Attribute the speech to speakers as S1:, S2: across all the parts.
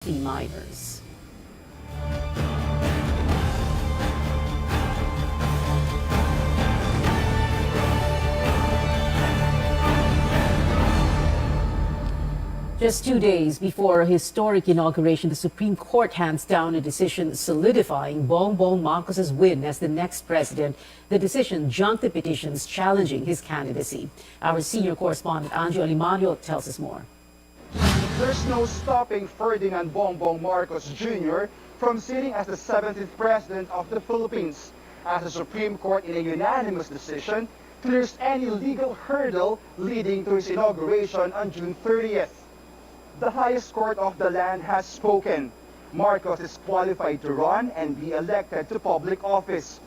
S1: wealthy miners. Just 2 days before a historic inauguration, the Supreme Court hands down a decision solidifying Bongbong Marcos's win as the next president. The decision junked the petitions challenging his candidacy. Our senior correspondent Anjo Alimario tells us more.
S2: There's no stopping Ferdinand Bongbong Marcos Jr. from sitting as the 17th president of the Philippines, as the Supreme Court, in a unanimous decision, clears any legal hurdle leading to his inauguration on June 30th. The highest court of the land has spoken. Marcos is qualified to run and be elected to public office.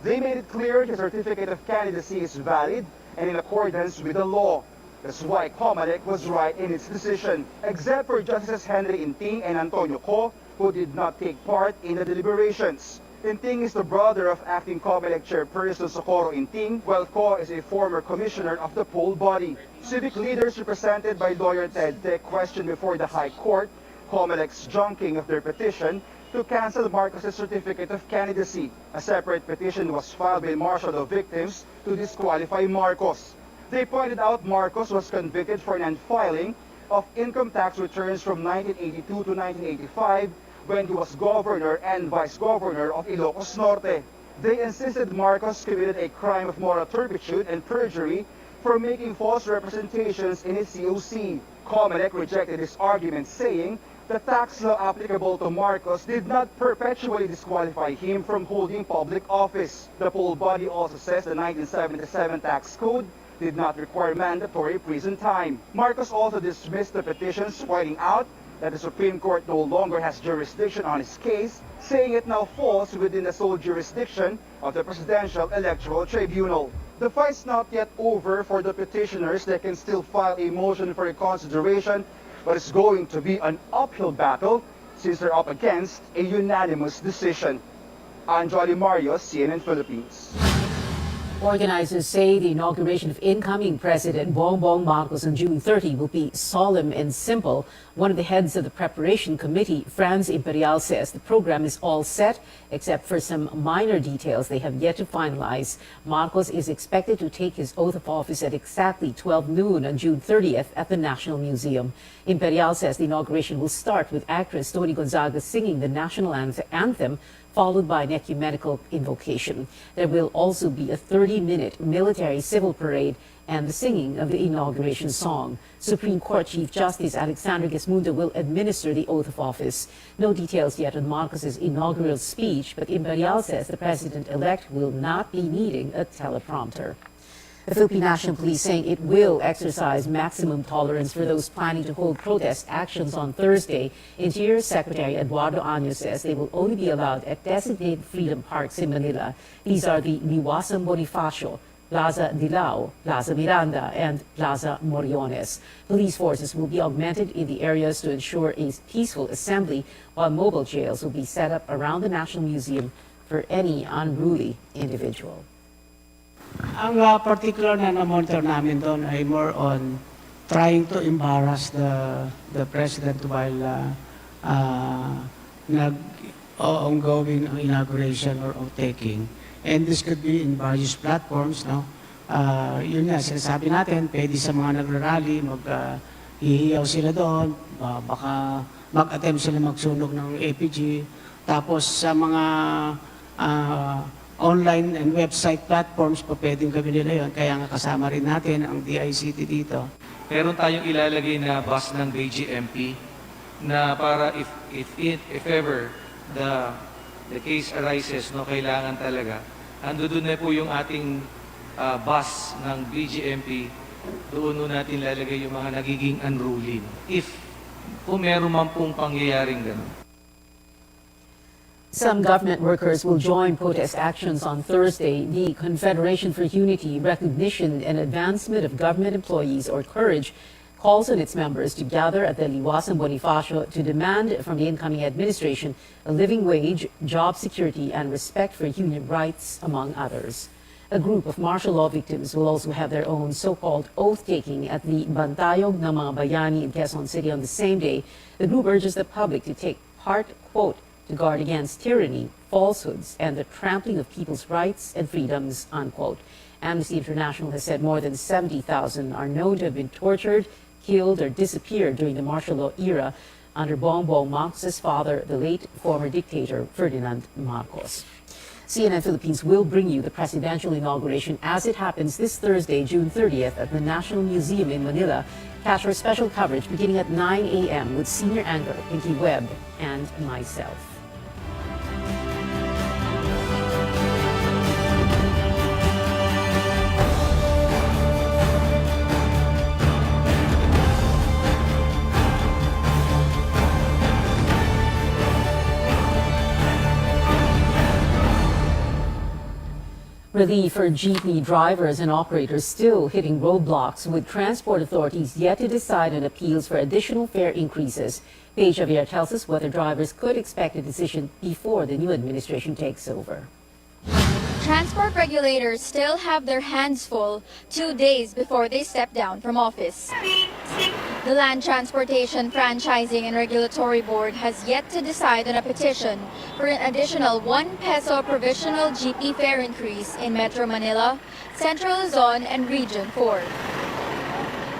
S2: They made it clear his certificate of candidacy is valid and in accordance with the law. That's why COMELEC was right in its decision, except for Justices Henry Inting and Antonio Co, who did not take part in the deliberations. Inting is the brother of acting COMELEC chairperson Socorro Inting, while Co is a former commissioner of the poll body. Civic leaders represented by lawyer Ted Tech questioned before the High Court COMELEC's junking of their petition to cancel Marcos' certificate of candidacy. A separate petition was filed by Marshal of Victims to disqualify Marcos. They pointed out Marcos was convicted for non-filing of income tax returns from 1982 to 1985 when he was governor and vice governor of Ilocos Norte. They insisted Marcos committed a crime of moral turpitude and perjury for making false representations in his COC. COMELEC rejected this argument, saying the tax law applicable to Marcos did not perpetually disqualify him from holding public office. The poll body also says the 1977 tax code did not require mandatory prison time. Marcos also dismissed the petitions, pointing out that the Supreme Court no longer has jurisdiction on his case, saying it now falls within the sole jurisdiction of the Presidential Electoral Tribunal. The fight's not yet over for the petitioners. They can still file a motion for reconsideration, but it's going to be an uphill battle since they're up against a unanimous decision. Anjo Alimario, CNN Philippines.
S1: Organizers say the inauguration of incoming President Bongbong Marcos on June 30 will be solemn and simple. One of the heads of the preparation committee, Franz Imperial, says the program is all set except for some minor details they have yet to finalize. Marcos is expected to take his oath of office at exactly 12 noon on June 30th at the National Museum. Imperial says the inauguration will start with actress Toni Gonzaga singing the national anthem, followed by an ecumenical invocation. There will also be a 30-minute military civil parade and the singing of the inauguration song. Supreme Court Chief Justice Alexander Gesmundo will administer the oath of office. No details yet on Marcos's inaugural speech, but Imperial says the president-elect will not be needing a teleprompter. The Philippine National Police saying it will exercise maximum tolerance for those planning to hold protest actions on Thursday. Interior Secretary Eduardo Año says they will only be allowed at designated freedom parks in Manila. These are the Liwasang Bonifacio, Plaza Dilao, Plaza Miranda, and Plaza Moriones. Police forces will be augmented in the areas to ensure a peaceful assembly, while mobile jails will be set up around the National Museum for any unruly individual.
S3: Ang particular na na-monitor namin doon ay more on trying to embarrass the president while ongoing inauguration or taking. And this could be in various platforms, no? Yun nga, sinasabi natin, pwede sa mga nagrarally, hihiyaw sila doon, baka mag-attempt sila magsunog ng APG. Tapos sa mga online and website platforms, pa pwedeng gawin nila yun. Kaya nga kasama rin natin ang DICT dito.
S4: Meron tayong ilalagay na bus ng BGMP na para if ever the case arises, no, kailangan talaga. Doon na po yung ating bus ng BGMP. Doon natin lalagay yung mga nagiging unruly. If kung meron man pong pangyayaring gano'n.
S1: Some government workers will join protest actions on Thursday. The Confederation for Unity, Recognition and Advancement of Government Employees, or COURAGE, calls on its members to gather at the Liwasang Bonifacio to demand from the incoming administration a living wage, job security, and respect for union rights, among others. A group of martial law victims will also have their own so-called oath-taking at the Bantayog ng mga Bayani in Quezon City on the same day. The group urges the public to take part, quote, to guard against tyranny, falsehoods, and the trampling of people's rights and freedoms, unquote. Amnesty International has said more than 70,000 are known to have been tortured, killed, or disappeared during the martial law era under Bongbong Marcos' father, the late former dictator Ferdinand Marcos. CNN Philippines will bring you the presidential inauguration as it happens this Thursday, June 30th at the National Museum in Manila. Catch our special coverage beginning at 9 a.m. with senior anchor Pinky Webb and myself. Relief for jeepney drivers and operators still hitting roadblocks, with transport authorities yet to decide on appeals for additional fare increases. Paige Javier tells us whether drivers could expect a decision before the new administration takes over.
S5: Transport regulators still have their hands full 2 days before they step down from office. The Land Transportation Franchising and Regulatory Board has yet to decide on a petition for an additional 1 peso provisional jeepney fare increase in Metro Manila, Central Luzon, and Region 4.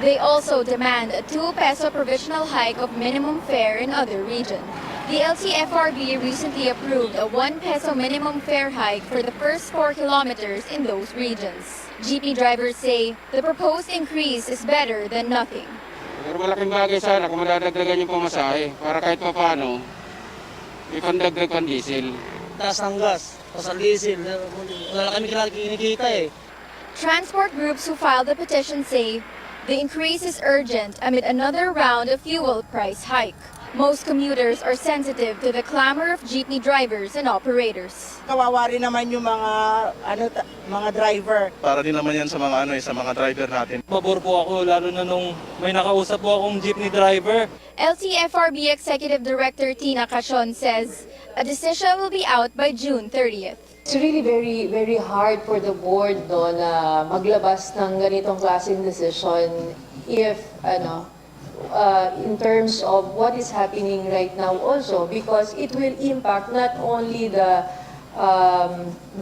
S5: They also demand a 2 peso provisional hike of minimum fare in other regions. The LTFRB recently approved a 1 peso minimum fare hike for the first 4 kilometers in those regions. jeepney drivers say the proposed increase is better than nothing.
S6: Pero malaking bagay sana kung madadagdagan yung pamasahe para kahit pa paano ipandagdag pang diesel.
S7: Taas ng gas, pasal diesel, wala kami kinikita eh.
S5: Transport groups who filed the petition say the increase is urgent amid another round of fuel price hike. Most commuters are sensitive to the clamor of jeepney drivers and operators.
S7: Kawawa rin naman yung mga driver.
S8: Para din naman yan sa mga driver natin.
S7: Pabor po ako lalo na nung may nakausap po akong jeepney driver.
S5: LTFRB Executive Director Tina Cachon says a decision will be out by June 30th.
S9: It's really very hard for the board na maglabas ng ganitong klaseng decision if in terms of what is happening right now also, because it will impact not only the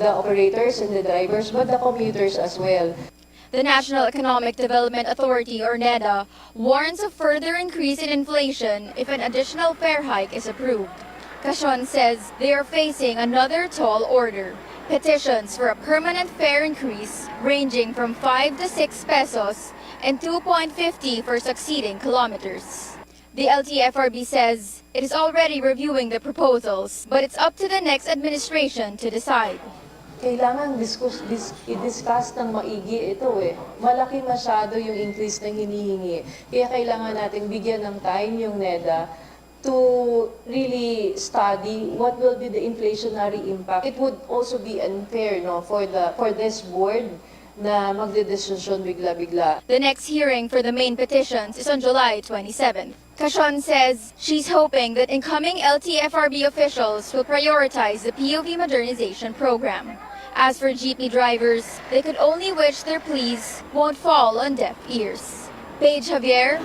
S9: operators and the drivers but the commuters as well.
S5: The National Economic Development Authority, or NEDA, warns of further increase in inflation if an additional fare hike is approved. Cachon says they are facing another tall order. Petitions for a permanent fare increase ranging from 5 to 6 pesos and 2.50 for succeeding kilometers. The LTFRB says it is already reviewing the proposals, but it's up to the next administration to decide.
S9: Kailangan i-discuss ng maigi ito eh. Malaki masyado yung increase na hinihingi. Kaya kailangan natin bigyan ng time yung NEDA to really study what will be the inflationary impact. It would also be unfair for this board na magdedesisyon bigla-bigla.
S5: The next hearing for the main petitions is on July 27th. Cachon says she's hoping that incoming LTFRB officials will prioritize the POV modernization program. As for jeepney drivers, they could only wish their pleas won't fall on deaf ears. Paige Javier,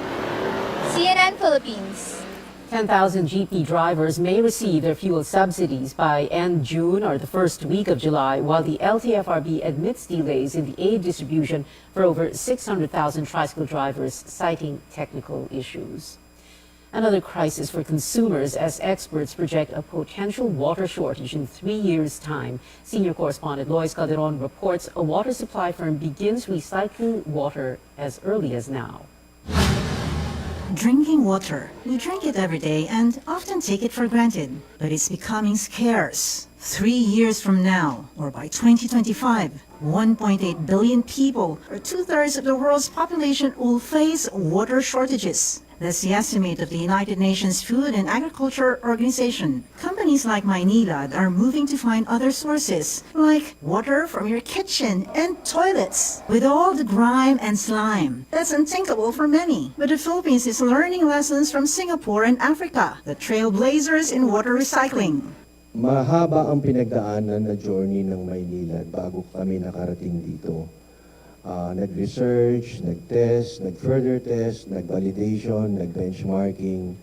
S5: CNN Philippines.
S1: 10,000 jeepney drivers may receive their fuel subsidies by end June or the first week of July, while the LTFRB admits delays in the aid distribution for over 600,000 tricycle drivers, citing technical issues. Another crisis for consumers as experts project a potential water shortage in 3 years' time. Senior correspondent Lois Calderon reports a water supply firm begins recycling water as early as now.
S10: Drinking water. We drink it every day and often take it for granted, but it's becoming scarce. 3 years from now, or by 2025, 1.8 billion people, or 2/3 of the world's population, will face water shortages. That's the estimate of the United Nations Food and Agriculture Organization. Companies like Maynilad are moving to find other sources, like water from your kitchen and toilets. With all the grime and slime, that's unthinkable for many. But the Philippines is learning lessons from Singapore and Africa, the trailblazers in water recycling.
S11: mahaba ang pinagdaanan na journey ng Maynila bago kami nakarating dito. Nag-research, nag-test, nag-further test, nag-validation, nag-benchmarking,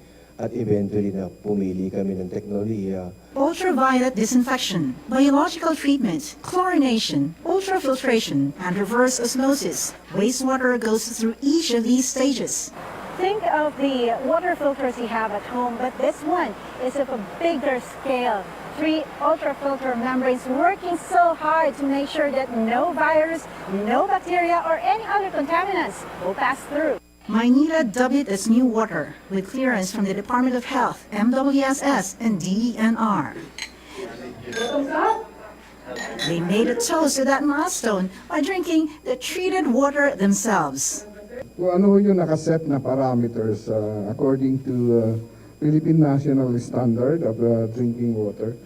S11: at eventually na pumili kami ng teknolohiya.
S10: Ultraviolet disinfection, biological treatment, chlorination, ultrafiltration, and reverse osmosis. Wastewater goes through each of these stages.
S12: Think of the water filters you have at home, but this one is of a bigger scale. 3 ultrafilter membranes working so hard to make sure that no virus, no bacteria, or any other contaminants will pass through.
S10: Maynila dubbed it as new water, with clearance from the Department of Health, MWSS, and DENR. They made a toast to that milestone by drinking the treated water themselves.
S13: Kung ano yung nakaset na parameters according to Philippine National Standard of Drinking Water.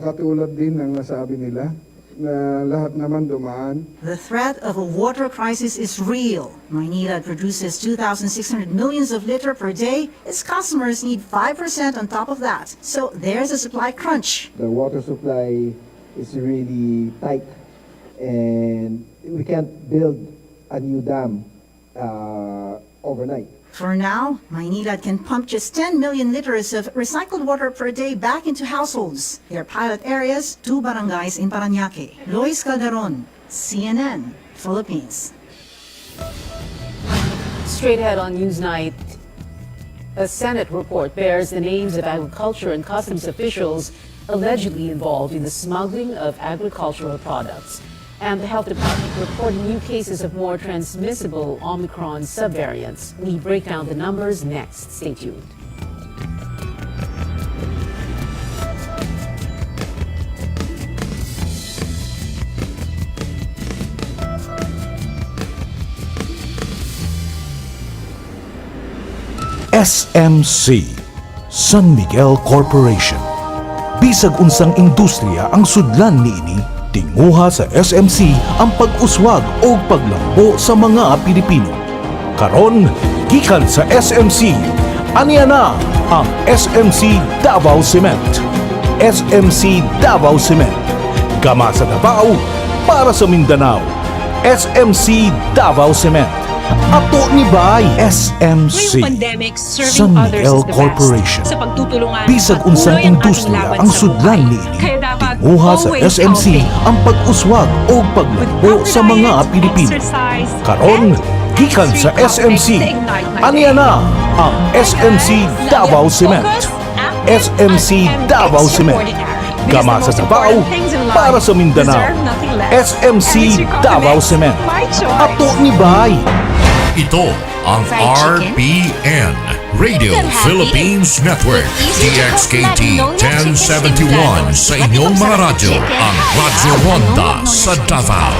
S13: Katulad din ng nasabi nila na lahat naman dumaan.
S10: The threat of a water crisis is real. Maynila produces 2,600 millions of liters per day. Its customers need 5% on top of that. So there's a supply crunch.
S11: The water supply is really tight and we can't build a new dam overnight.
S10: For now, Maynila can pump just 10 million liters of recycled water per day back into households. Their pilot areas, 2 barangays in Parañaque. Lois Calderon, CNN, Philippines.
S1: Straight ahead on Newsnight, a Senate report bears the names of agriculture and customs officials allegedly involved in the smuggling of agricultural products. And the Health Department reporting new cases of more transmissible Omicron subvariants. We break down the numbers next. Stay tuned.
S14: SMC, San Miguel Corporation. Bisag unsang industriya ang sudlan niini, tinguha sa SMC ang pag-uswag o paglambo sa mga Pilipino. Karon, gikan sa SMC, aniya na ang SMC Davao Cement. SMC Davao Cement. Gama sa Davao, para sa Mindanao. SMC Davao Cement. Ato ni Bay, SMC, San Miguel Corporation. Bisag unsang industriya ang sudlan niini, tinguha sa SMC ang pag-uswag o paglambo sa mga Pilipino. Karon, gikan sa SMC, aniya na ang SMC Davao Cement. SMC Davao Cement. Gama sa Davao, para sa Mindanao. SMC Davao Cement. Ato ni Bay.
S15: Ito ang RPN, Radio Philippines Network, DXKT 1071 sa inyong mga radyo, ang Radyo Ronda sa Davao.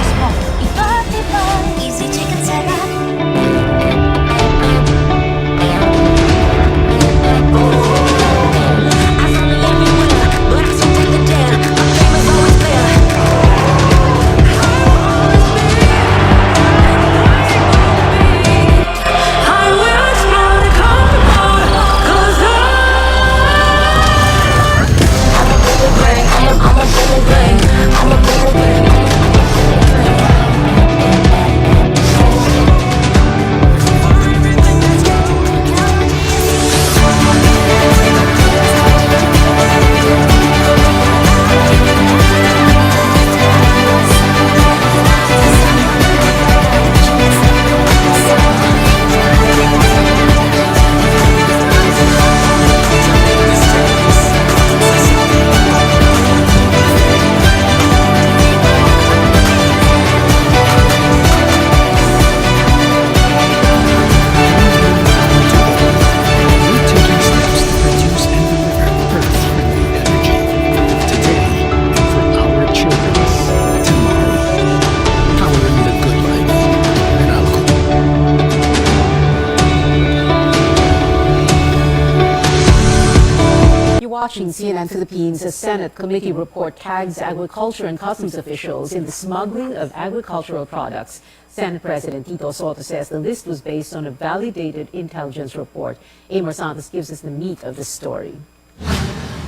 S1: Watching CNN Philippines, a Senate committee report tags agriculture and customs officials in the smuggling of agricultural products. Senate President Tito Soto says the list was based on a validated intelligence report. Amor Santos gives us the meat of the story.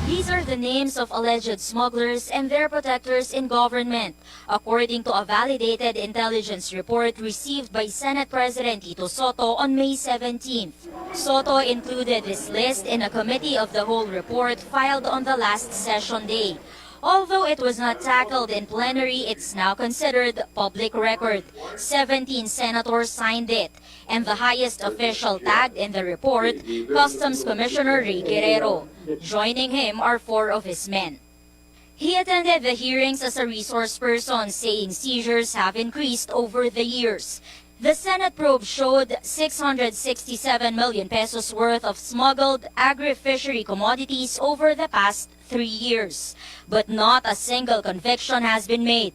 S16: These are the names of alleged smugglers and their protectors in government, according to a validated intelligence report received by Senate President Tito Soto on May 17th. Soto included this list in a committee of the whole report filed on the last session day. Although it was not tackled in plenary, it's now considered public record. 17 senators signed it, and the highest official tagged in the report, Customs Commissioner Ray Guerrero. Joining him are 4 of his men. He attended the hearings as a resource person, saying seizures have increased over the years. The Senate probe showed 667 million pesos worth of smuggled agri-fishery commodities over the past 3 years, but not a single conviction has been made.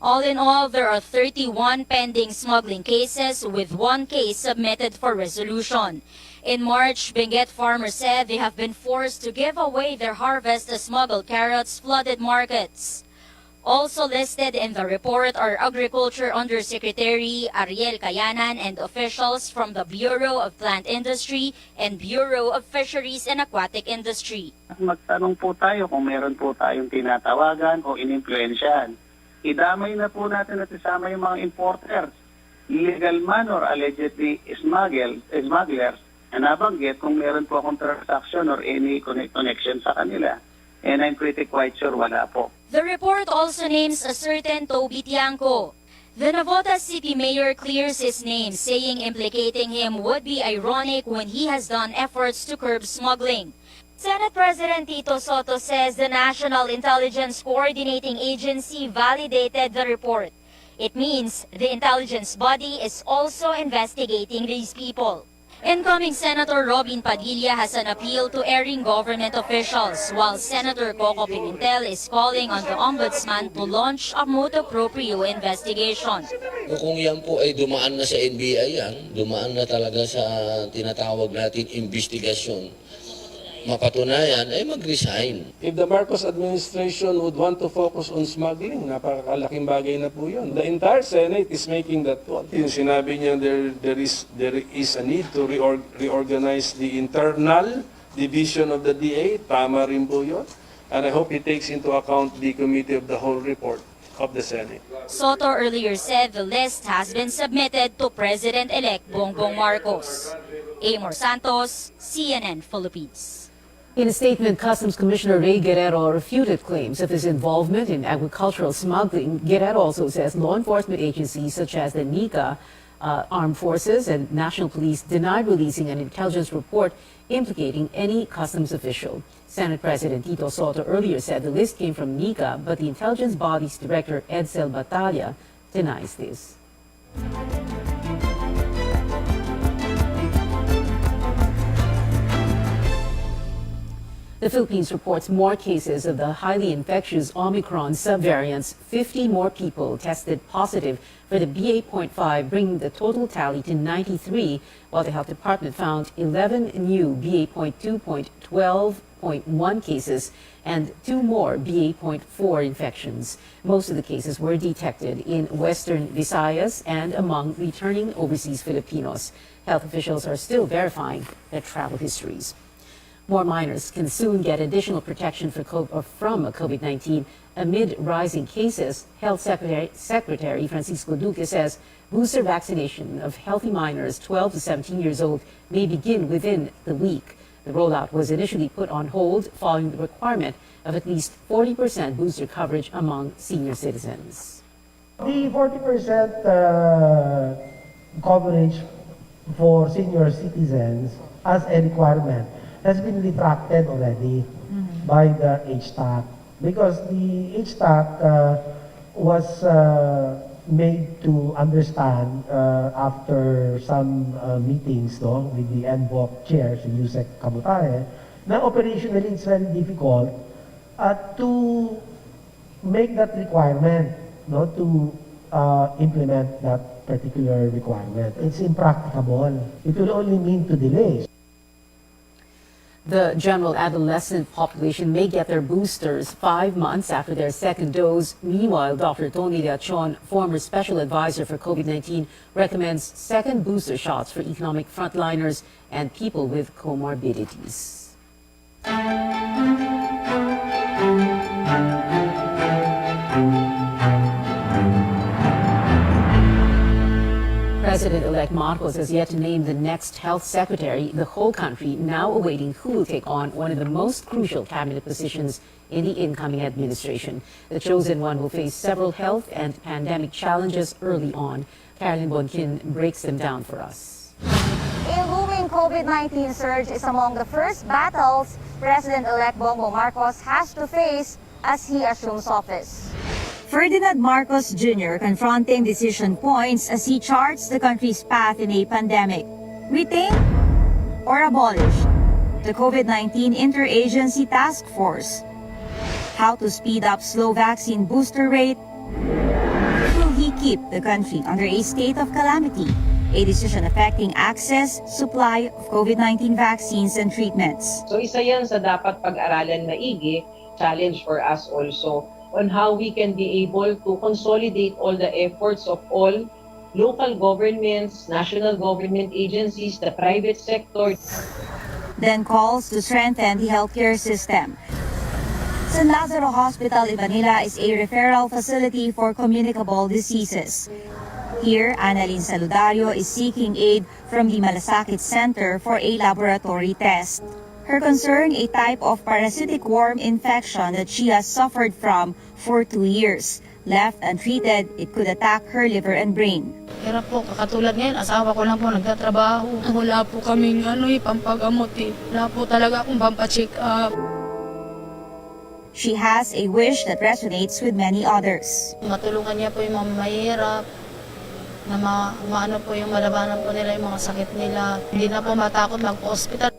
S16: All in all, there are 31 pending smuggling cases, with 1 case submitted for resolution. In March, Benguet farmers said they have been forced to give away their harvest as smuggled carrots flooded markets. Also listed in the report are Agriculture Undersecretary Ariel Cayanan and officials from the Bureau of Plant Industry and Bureau of Fisheries and Aquatic Industry.
S17: Magtanong po tayo kung meron po tayong tinatawagan o inimpluensyahan. Idamay na po natin at isama yung mga importers, illegal man or allegedly smugglers, na nabanggit kung meron po akong transaction or any connection sa kanila. And I'm pretty quite sure wala po.
S16: The report also names a certain Toby Tiangco. The Navotas City Mayor clears his name, saying implicating him would be ironic when he has done efforts to curb smuggling. Senate President Tito Soto says the National Intelligence Coordinating Agency validated the report. It means the intelligence body is also investigating these people. Incoming Senator Robin Padilla has an appeal to erring government officials, while Senator Coco Pimentel is calling on the Ombudsman to launch a motu proprio investigation.
S18: Kung yan po ay dumaan na sa NBI dumaan na talaga sa tinatawag natin investigasyon, mapatunayan ay mag-resign.
S19: If the Marcos administration would want to focus on smuggling, napakalaking bagay na po yun. The entire Senate is making that point. Yung sinabi niya there is a need to reorganize the internal division of the DA, tama rin po yun. And I hope he takes into account the committee of the whole report of the Senate.
S16: Soto earlier said the list has been submitted to President-elect Bongbong Marcos. Amor Santos, CNN Philippines.
S1: In a statement, Customs Commissioner Ray Guerrero refuted claims of his involvement in agricultural smuggling. Guerrero also says law enforcement agencies such as the NICA, Armed Forces, and National Police denied releasing an intelligence report implicating any customs official. Senate President Tito Soto earlier said the list came from NICA, but the intelligence body's director, Edsel Batalla, denies this. The Philippines reports more cases of the highly infectious Omicron subvariants. 50 more people tested positive for the BA.5, bringing the total tally to 93, while the Health Department found 11 new BA.2.12.1 cases and 2 more BA.4 infections. Most of the cases were detected in Western Visayas and among returning overseas Filipinos. Health officials are still verifying their travel histories. More minors can soon get additional protection from COVID-19 amid rising cases. Health Secretary Francisco Duque says booster vaccination of healthy minors 12 to 17 years old may begin within the week. The rollout was initially put on hold following the requirement of at least 40% booster coverage among senior citizens.
S20: The 40% coverage for senior citizens as a requirement has been retracted already by the HTAC, because the HTAC was made to understand after some meetings with the NBOC chair, si Yusek Kabutare, na operationally it's very difficult to make that requirement, to implement that particular requirement. It's impracticable. It will only mean to delay.
S1: The general adolescent population may get their boosters 5 months after their second dose. Meanwhile, Dr. Tony Leachon, former special advisor for COVID-19, recommends second booster shots for economic frontliners and people with comorbidities. President-elect Marcos has yet to name the next health secretary, the whole country now awaiting who will take on one of the most crucial cabinet positions in the incoming administration. The chosen one will face several health and pandemic challenges early on. Carolyn Bonkin breaks them down for us.
S21: A looming COVID-19 surge is among the first battles President-elect Bongbong Marcos has to face as he assumes office.
S22: Ferdinand Marcos Jr. confronting decision points as he charts the country's path in a pandemic. Retain or abolish the COVID-19 Interagency Task Force. How to speed up slow vaccine booster rate. Will he keep the country under a state of calamity? A decision affecting access, supply of COVID-19 vaccines and treatments.
S23: So isa yan sa dapat pag-aralan maigi, challenge for us also on how we can be able to consolidate all the efforts of all local governments, national government agencies, the private sector.
S22: Then calls to strengthen the healthcare system. San Lazaro Hospital in Manila is a referral facility for communicable diseases. Here, Annalyn Saludario is seeking aid from the Malasakit Center for a laboratory test. Her concern, a type of parasitic worm infection that she has suffered from for 2 years. Left untreated, it could attack her liver and brain.
S24: Hirap po, katulad ngayon, asawa ko lang po nagtatrabaho. Wala po kaming pampagamot eh. Wala po talaga akong pampacheck up.
S22: She has a wish that resonates with many others.
S24: Matulungan niya po yung mga mahirap, na maano po yung malabanan po nila yung mga sakit nila. Hindi na po matakot mag-hospital.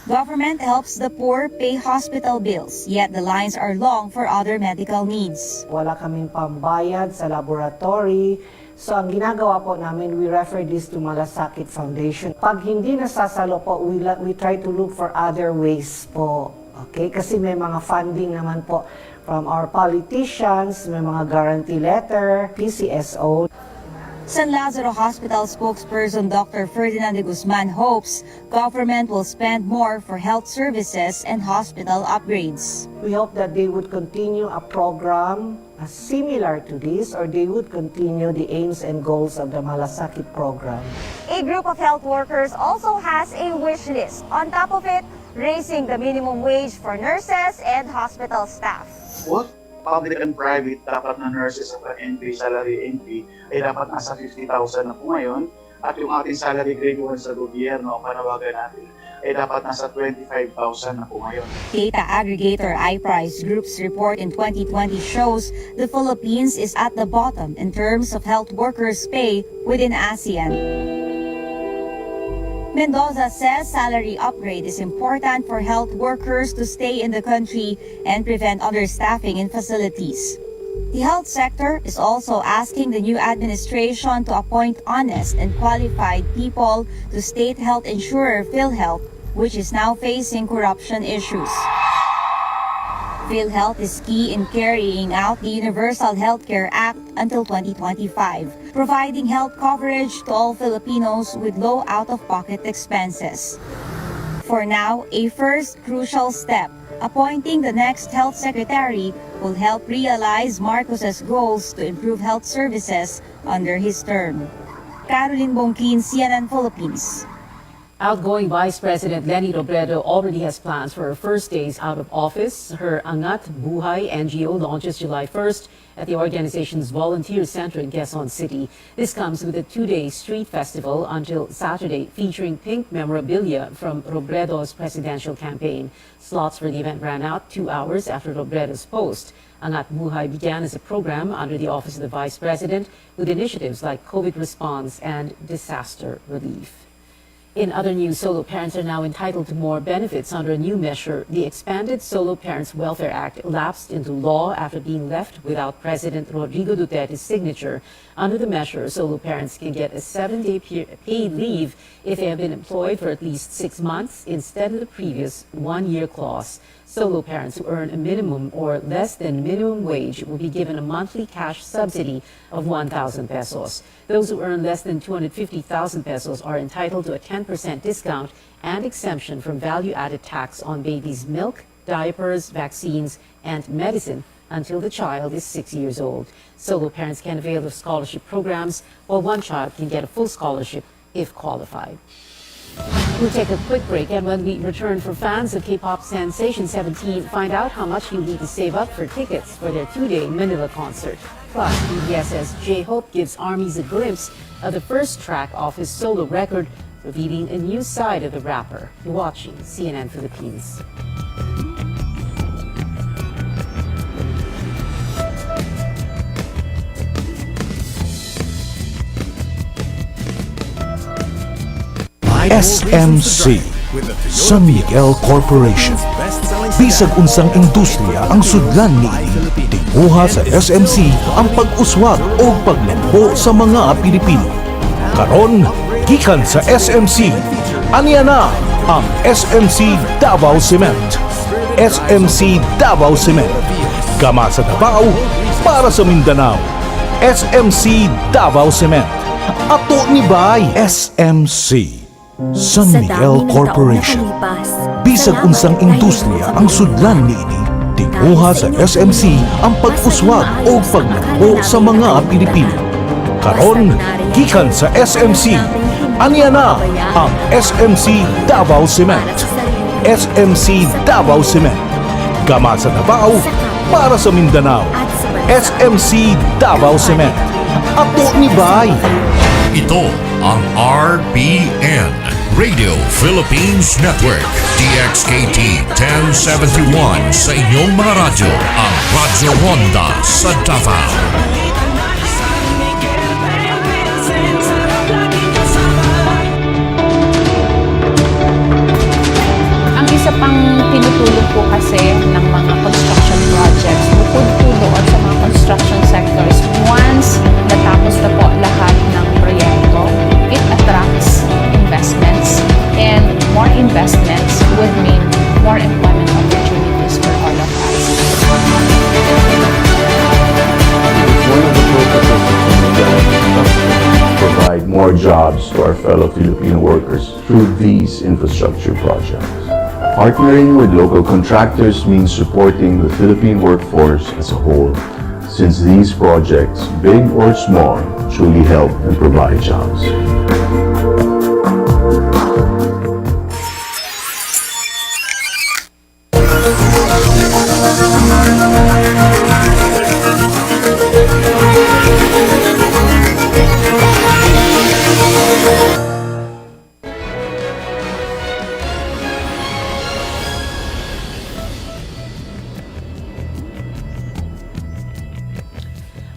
S22: Government helps the poor pay hospital bills, yet the lines are long for other medical needs.
S25: Wala kaming pambayad sa laboratory. So ang ginagawa po namin, we refer this to Malasakit Foundation. Pag hindi nasasalo po, we try to look for other ways po. Okay? Kasi may mga funding naman po from our politicians, may mga guarantee letter, PCSO.
S22: San Lazaro Hospital spokesperson Dr. Ferdinand de Guzman hopes government will spend more for health services and hospital upgrades.
S25: We hope that they would continue a program similar to this, or they would continue the aims and goals of the Malasakit program.
S21: A group of health workers also has a wish list. On top of it, raising the minimum wage for nurses and hospital staff.
S26: What? Public and private, dapat na nurses at NP, salary NP, ay dapat nasa 50,000 na po ngayon. At yung ating salary grade 1 sa gobyerno, ang panawagan natin, ay dapat nasa 25,000 na po ngayon.
S22: Data aggregator iPrice Group's report in 2020 shows the Philippines is at the bottom in terms of health workers' pay within ASEAN. Mendoza says salary upgrade is important for health workers to stay in the country and prevent understaffing in facilities. The health sector is also asking the new administration to appoint honest and qualified people to state health insurer PhilHealth, which is now facing corruption issues. PhilHealth is key in carrying out the Universal Healthcare Act until 2025, providing health coverage to all Filipinos with low out-of-pocket expenses. For now, a first crucial step, appointing the next health secretary, will help realize Marcos's goals to improve health services under his term. Carolyn Bonkin, CNN Philippines.
S1: Outgoing Vice President Leni Robredo already has plans for her first days out of office. Her Angat Buhay NGO launches July 1st at the organization's volunteer center in Quezon City. This comes with a 2-day street festival until Saturday featuring pink memorabilia from Robredo's presidential campaign. Slots for the event ran out 2 hours after Robredo's post. Angat Buhay began as a program under the Office of the Vice President with initiatives like COVID response and disaster relief. In other news, solo parents are now entitled to more benefits under a new measure. The expanded Solo Parents Welfare Act lapsed into law after being left without President Rodrigo Duterte's signature. Under the measure, solo parents can get a 7-day paid leave if they have been employed for at least 6 months instead of the previous 1-year clause. Solo parents who earn a minimum or less than minimum wage will be given a monthly cash subsidy of 1,000 pesos. Those who earn less than 250,000 pesos are entitled to a 10% discount and exemption from value-added tax on babies' milk, diapers, vaccines, and medicine until the child is 6 years old. Solo parents can avail of scholarship programs, while one child can get a full scholarship if qualified. We'll take a quick break, and when we return, for fans of K-pop sensation 17, find out how much you need to save up for tickets for their 2-day Manila concert. Plus, BTS's J-Hope gives ARMYs a glimpse of the first track off his solo record, revealing a new side of the rapper. You're watching CNN Philippines.
S14: SMC, San Miguel Corporation. Bisag unsang industriya ang sudlan niini, tinguha sa SMC ang pag-uswag o paglambo sa mga Pilipino. Karon, gikan sa SMC, aniya na ang SMC Davao Cement. SMC Davao Cement. Gama sa Davao, para sa Mindanao. SMC Davao Cement. Ato ni Bay. SMC San Miguel Corporation. Bisag unsang industriya ang sudlan niini, tinguha sa SMC ang pag-uswag o paglambo sa mga Pilipino. Karon, gikan sa SMC, aniya na ang SMC Davao Cement. SMC Davao Cement. Gama sa Davao, para sa Mindanao. SMC Davao Cement. Ato ni Bay.
S15: Ito ang RPN, Radio Philippines Network, DXKT 1071 sa inyong mga radyo, ang Radyo Honda sa Davao.
S2: Ang isa pang tinutulong po kasi ng mga construction projects, bukod po doon sa mga construction sectors, once natapos na po lahat ng proyekto, it attracts investments, and more investments would mean more employment opportunities for all of us.
S3: One of the purposes is to provide more jobs to our fellow Filipino workers through these infrastructure projects. Partnering with local contractors means supporting the Philippine workforce as a whole, since these projects, big or small, truly help and provide jobs.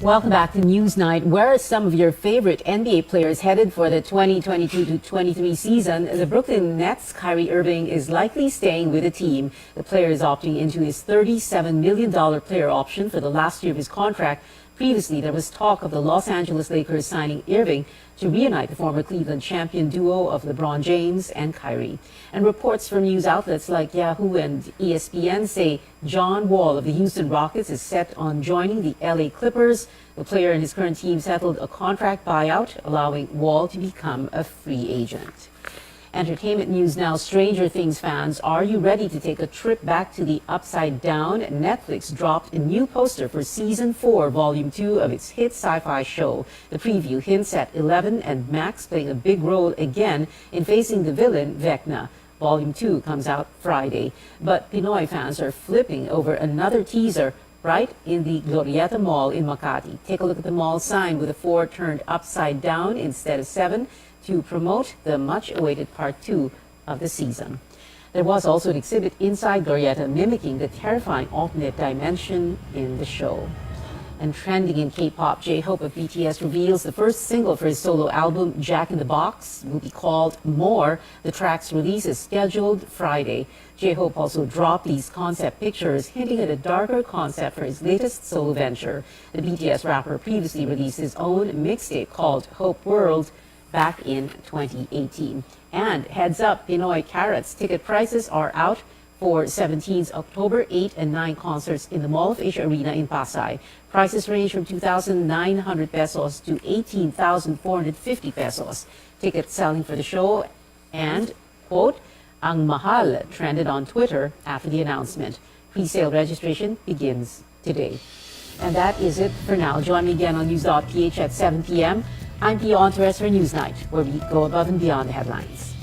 S1: Welcome back to Newsnight. Where are some of your favorite NBA players headed for the 2022-23 season? The Brooklyn Nets' Kyrie Irving is likely staying with the team. The player is opting into his $37 million player option for the last year of his contract. Previously, there was talk of the Los Angeles Lakers signing Irving to reunite the former Cleveland champion duo of LeBron James and Kyrie. And reports from news outlets like Yahoo and ESPN say John Wall of the Houston Rockets is set on joining the LA Clippers. The player and his current team settled a contract buyout, allowing Wall to become a free agent. Entertainment news now. Stranger Things fans, are you ready to take a trip back to the Upside Down? Netflix dropped a new poster for Season 4, Volume 2 of its hit sci-fi show. The preview hints at Eleven and Max playing a big role again in facing the villain, Vecna. Volume 2 comes out Friday. But Pinoy fans are flipping over another teaser right in the Glorieta Mall in Makati. Take a look at the mall sign with a 4 turned upside down instead of 7. To promote the much-awaited Part 2 of the season. There was also an exhibit inside Glorieta mimicking the terrifying alternate dimension in the show. And trending in K-pop, J-Hope of BTS reveals the first single for his solo album, Jack in the Box, will be called More. The track's release is scheduled Friday. J-Hope also dropped these concept pictures, hinting at a darker concept for his latest solo venture. The BTS rapper previously released his own mixtape called Hope World back in 2018. And heads up, Pinoy Carrots ticket prices are out for 17's October 8 and 9 concerts in the Mall of Asia Arena in Pasay. Prices range from 2,900 pesos to 18,450 pesos. Tickets selling for the show and, quote, Ang mahal trended on Twitter after the announcement. Pre-sale registration begins today. And that is it for now. Join me again on news.ph at 7 p.m. I'm Pia Hontiveros for Newsnight, where we go above and beyond the headlines.